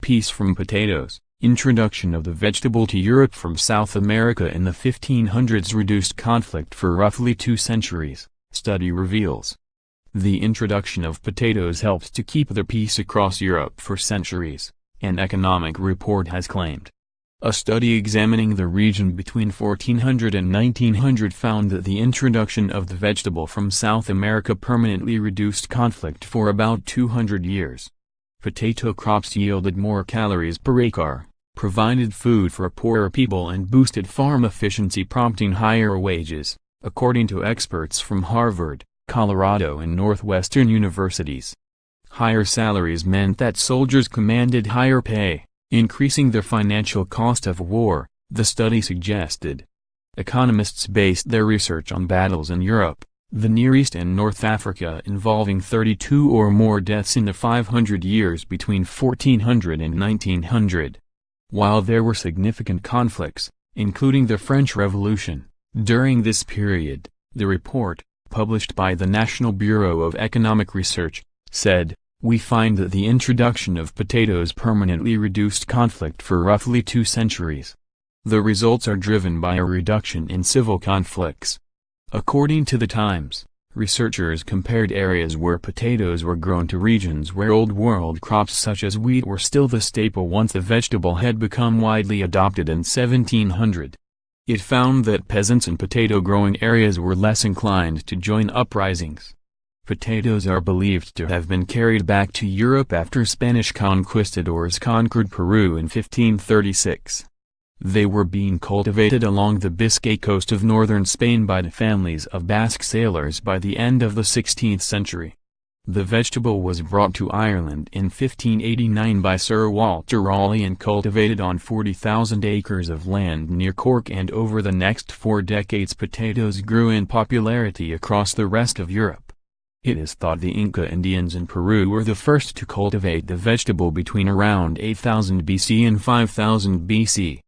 piece from potatoes. Introduction of the vegetable to Europe from South America in the 1500s reduced conflict for roughly 2 centuries, study reveals. The introduction of potatoes helped to keep the peace across Europe for centuries, an economic report has claimed. A study examining the region between 1400 and 1900 found that the introduction of the vegetable from South America permanently reduced conflict for about 200 years. Potato crops yielded more calories per acre, provided food for poorer people and boosted farm efficiency, prompting higher wages, according to experts from Harvard, Colorado and Northwestern universities. Higher salaries meant that soldiers commanded higher pay, increasing the financial cost of war, the study suggested. Economists based their research on battles in Europe, the Near East and North Africa involving 32 or more deaths in the 500 years between 1400 and 1900. While there were significant conflicts, including the French Revolution, during this period, the report, published by the National Bureau of Economic Research, said, "We find that the introduction of potatoes permanently reduced conflict for roughly 2 centuries. The results are driven by a reduction in civil conflicts." According to the Times, researchers compared areas where potatoes were grown to regions where Old World crops such as wheat were still the staple once the vegetable had become widely adopted in 1700. It found that peasants in potato-growing areas were less inclined to join uprisings. Potatoes are believed to have been carried back to Europe after Spanish conquistadors conquered Peru in 1536. They were being cultivated along the Biscay coast of northern Spain by the families of Basque sailors by the end of the 16th century. The vegetable was brought to Ireland in 1589 by Sir Walter Raleigh and cultivated on 40,000 acres of land near Cork, and over the next 4 decades potatoes grew in popularity across the rest of Europe. It is thought the Inca Indians in Peru were the first to cultivate the vegetable between around 8000 BC and 5000 BC.